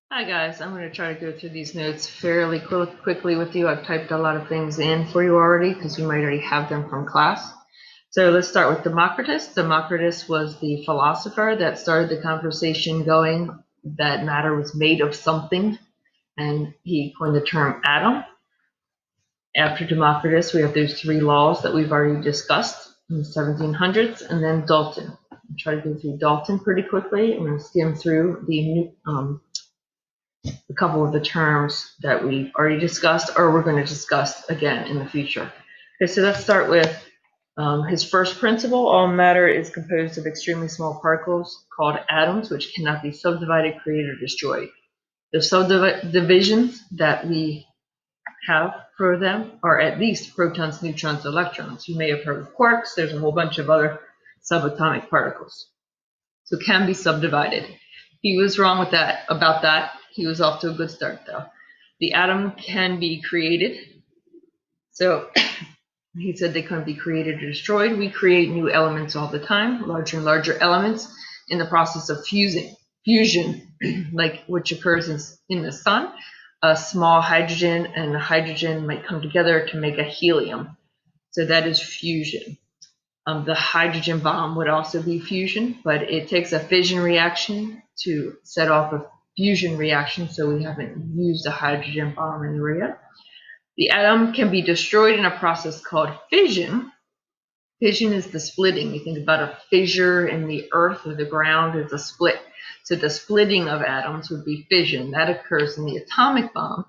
Hi guys, I'm going to try to go through these notes fairly quickly with you. I've typed a lot of things in for you already because you might already have them from class. So let's start with Democritus. Democritus was the philosopher that started the conversation going that matter was made of something, and he coined the term atom. After Democritus, we have those three laws that we've already discussed in the 1700s, and then Dalton. I'll try to go through Dalton pretty quickly. I'm going to skim through a couple of the terms that we've already discussed or we're going to discuss again in the future. Okay, so let's start with his first principle. All matter is composed of extremely small particles called atoms, which cannot be subdivided, created, or destroyed. The subdivisions that we have for them are at least protons, neutrons, electrons. You may have heard of quarks. There's a whole bunch of other subatomic particles. So it can be subdivided. He was wrong with that about that. He was off to a good start though. The atom can be created. So he said they couldn't be created or destroyed. We create new elements all the time, larger and larger elements in the process of fusion, like which occurs in the sun. A small hydrogen and a hydrogen might come together to make a helium. So that is fusion. The hydrogen bomb would also be fusion, but it takes a fission reaction to set off a fusion reaction, so we haven't used a hydrogen bomb in there yet. The atom can be destroyed in a process called fission. Fission is the splitting. You think about a fissure in the earth or the ground is a split. So the splitting of atoms would be fission. That occurs in the atomic bomb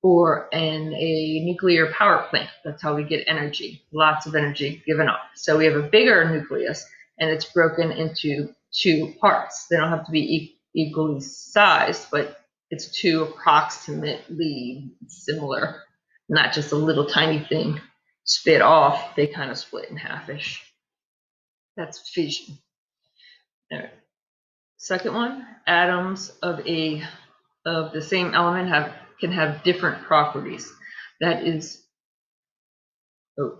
or in a nuclear power plant. That's how we get energy, lots of energy given off. So we have a bigger nucleus and it's broken into two parts. They don't have to be equally sized, but it's two approximately similar, not just a little tiny thing spit off. They kind of split in half-ish. That's fission. All right. Second one, atoms of the same element can have different properties. That is,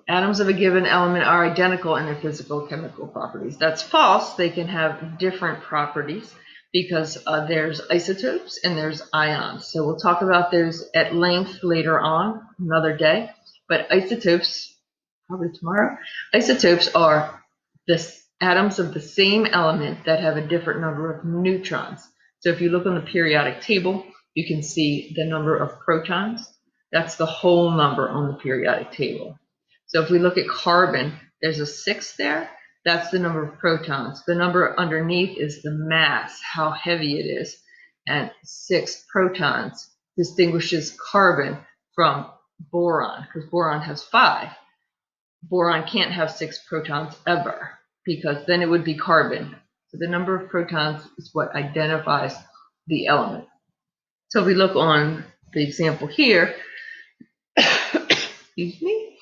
atoms of a given element are identical in their physical chemical properties. That's false. They can have different properties because there's isotopes and there's ions. So we'll talk about those at length later on, another day. But isotopes, probably tomorrow, isotopes are the atoms of the same element that have a different number of neutrons. So if you look on the periodic table, you can see the number of protons. That's the whole number on the periodic table. So if we look at carbon, there's a 6 there. That's the number of protons. The number underneath is the mass, how heavy it is. And 6 protons distinguishes carbon from boron, because boron has 5. Boron can't have 6 protons ever, because then it would be carbon. So the number of protons is what identifies the element. So if we look on the example here, excuse me,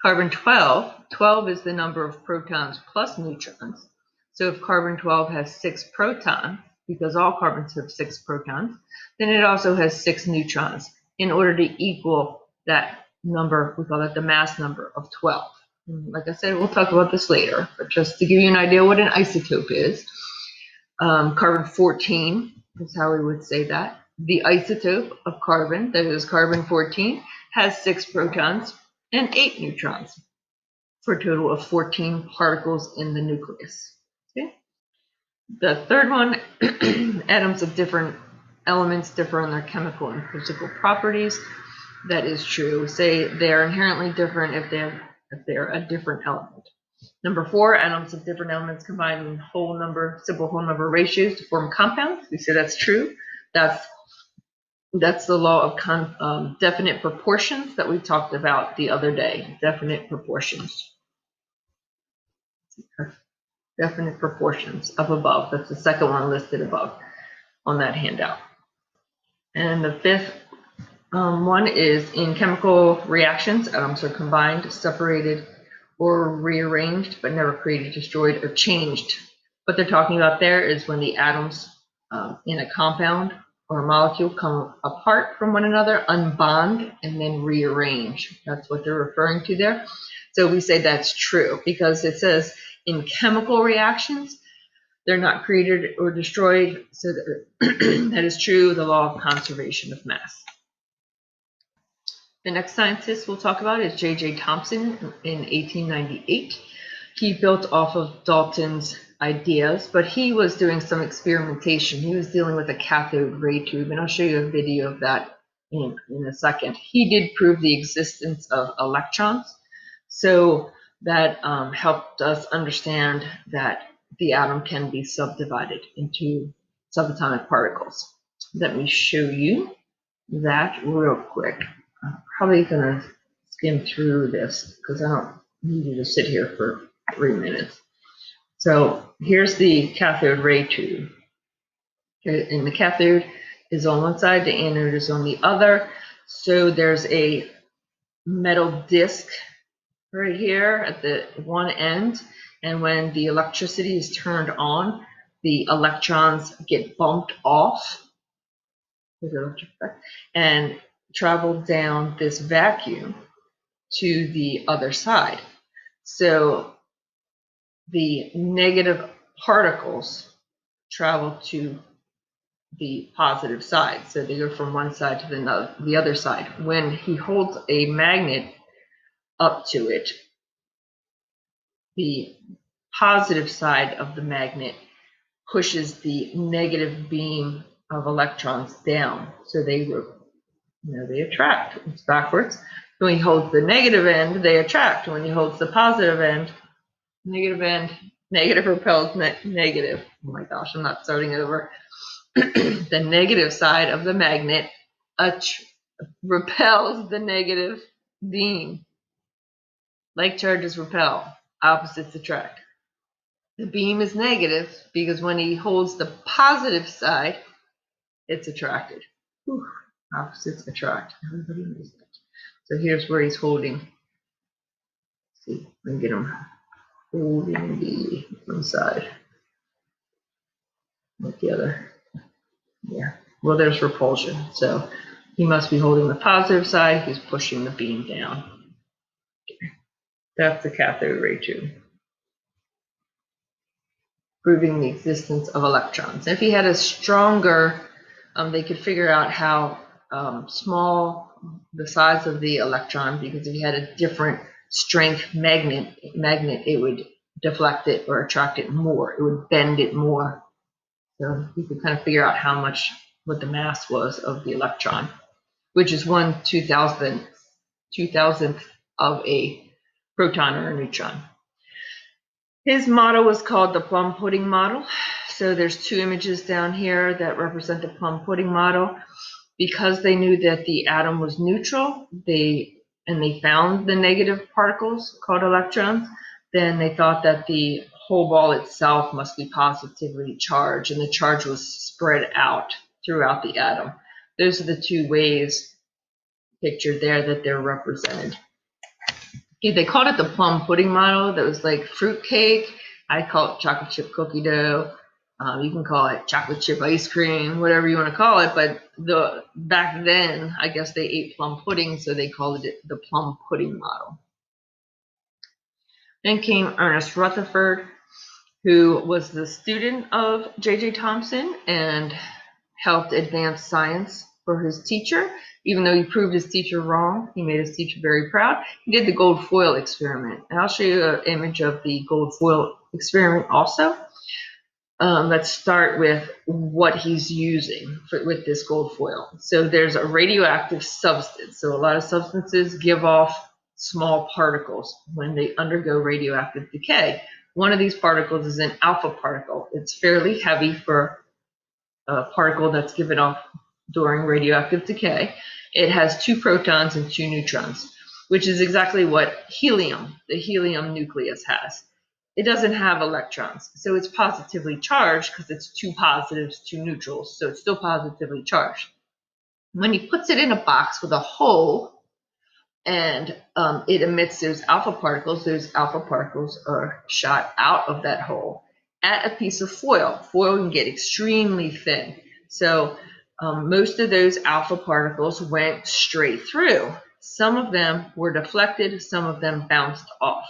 carbon 12, 12 is the number of protons plus neutrons. So if carbon 12 has 6 protons, because all carbons have 6 protons, then it also has 6 neutrons. In order to equal that number, we call that the mass number of 12. Like I said, we'll talk about this later, but just to give you an idea what an isotope is, carbon 14 is how we would say that. The isotope of carbon, that is carbon 14, has 6 protons and 8 neutrons for a total of 14 particles in the nucleus. Okay? The third one, atoms of different elements differ in their chemical and physical properties. That is true. We say they are inherently different if they're a different element. Number 4, atoms of different elements combine in simple whole number ratios to form compounds. We say that's true. That's the law of definite proportions that we talked about the other day. Definite proportions. Definite proportions up above. That's the second one listed above on that handout. And the fifth one is in chemical reactions, atoms are combined, separated, or rearranged, but never created, destroyed, or changed. What they're talking about there is when the atoms in a compound or a molecule come apart from one another, unbond, and then rearrange. That's what they're referring to there. So we say that's true because it says in chemical reactions, They're not created or destroyed, so that is true, the law of conservation of mass. The next scientist we'll talk about is J.J. Thomson in 1898. He built off of Dalton's ideas, but he was doing some experimentation. He was dealing with a cathode ray tube, and I'll show you a video of that in a second. He did prove the existence of electrons, so that helped us understand that the atom can be subdivided into subatomic particles. Let me show you that real quick. I'm probably going to skim through this because I don't need you to sit here for 3 minutes. So here's the cathode ray tube. Okay, and the cathode is on one side, the anode is on the other. So there's a metal disc right here at the one end, and when the electricity is turned on, the electrons get bumped off and travel down this vacuum to the other side. So the negative particles travel to the positive side. So they go from one side to the other side. When he holds a magnet up to it, the positive side of the magnet pushes the negative beam of electrons down. So they attract. It's backwards. When he holds the negative end, they attract. When he holds the positive end, negative repels negative. Oh my gosh, I'm not starting over. The negative side of the magnet repels the negative beam. Like charges repel, opposites attract. The beam is negative because when he holds the positive side, it's attracted. Whew. Opposites attract. Everybody knows that. So here's where he's holding. Let's see, we can get him holding the one side, not the other. Yeah. Well, there's repulsion. So he must be holding the positive side. He's pushing the beam down. Okay. That's the cathode ray tube, proving the existence of electrons. If he had a stronger, they could figure out how small the size of the electron, because if you had a different strength magnet, it would deflect it or attract it more. It would bend it more. So you could kind of figure out what the mass was of the electron, which is 1/2000th of a proton or a neutron. His model was called the plum pudding model. So there's two images down here that represent the plum pudding model. Because they knew that the atom was neutral, they found the negative particles called electrons, then they thought that the whole ball itself must be positively charged, and the charge was spread out throughout the atom. Those are the two ways pictured there that they're represented. Okay, they called it the plum pudding model. That was like fruit cake. I call it chocolate chip cookie dough. You can call it chocolate chip ice cream, whatever you want to call it. But back then, I guess they ate plum pudding, so they called it the plum pudding model. Then came Ernest Rutherford, who was the student of J.J. Thomson and helped advance science for his teacher. Even though he proved his teacher wrong, he made his teacher very proud. He did the gold foil experiment. And I'll show you an image of the gold foil experiment also. Let's start with what he's using with this gold foil. So there's a radioactive substance. So a lot of substances give off small particles when they undergo radioactive decay. One of these particles is an alpha particle. It's fairly heavy for a particle that's given off during radioactive decay. It has 2 protons and 2 neutrons, which is exactly what helium, the helium nucleus, has. It doesn't have electrons, so it's positively charged because it's 2 positives, 2 neutrals, so it's still positively charged. When he puts it in a box with a hole and it emits those alpha particles are shot out of that hole at a piece of foil. Foil can get extremely thin, so most of those alpha particles went straight through. Some of them were deflected, some of them bounced off,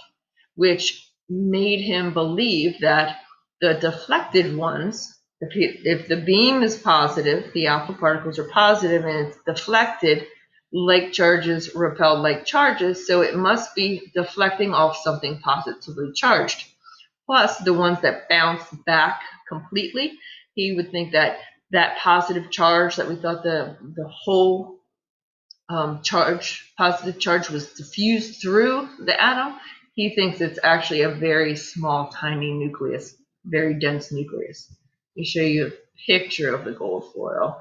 which made him believe that The deflected ones, if the beam is positive, the alpha particles are positive, and it's deflected, like charges repel like charges, so it must be deflecting off something positively charged. Plus, the ones that bounce back completely, he would think that that positive charge that we thought the whole positive charge was diffused through the atom, he thinks it's actually a very small, tiny nucleus, very dense nucleus. Let me show you a picture of the gold foil.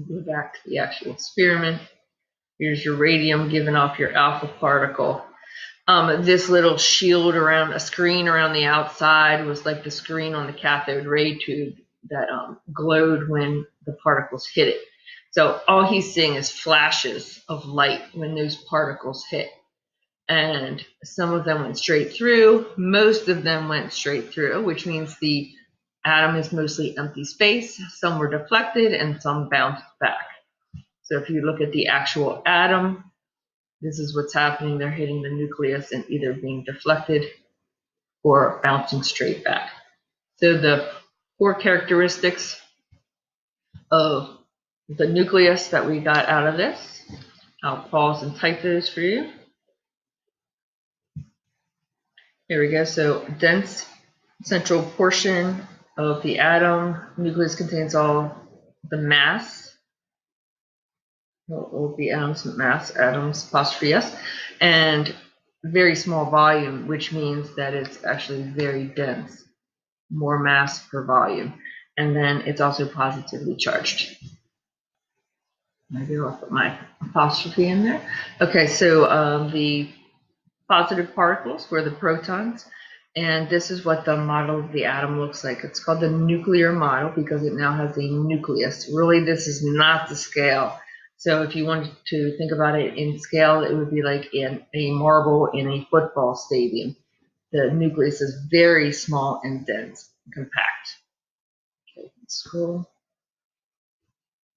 Go back to the actual experiment. Here's your radium giving off your alpha particle. This little shield around a screen around the outside was like the screen on the cathode ray tube that glowed when the particles hit it. So all he's seeing is flashes of light when those particles hit. And some of them went straight through. Most of them went straight through, which means the atom is mostly empty space. Some were deflected and some bounced back. So if you look at the actual atom, this is what's happening. They're hitting the nucleus and either being deflected or bouncing straight back. So the core characteristics of the nucleus that we got out of this, I'll pause and type those for you. Here we go. So dense central portion of the atom. Nucleus contains all the mass. All the atoms, mass, atoms, apostrophe S, and very small volume, which means that it's actually very dense, more mass per volume. And then it's also positively charged. Maybe I'll put my apostrophe in there. Okay, so the positive particles were the protons, and this is what the model of the atom looks like. It's called the nuclear model because it now has a nucleus. Really, this is not the scale. So if you wanted to think about it in scale, it would be like in a marble in a football stadium. The nucleus is very small and dense, compact. Okay, scroll.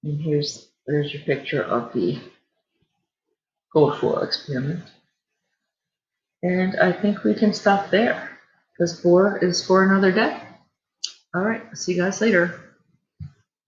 And there's your picture of the gold foil experiment. And I think we can stop there because 4 is for another day. All right, see you guys later.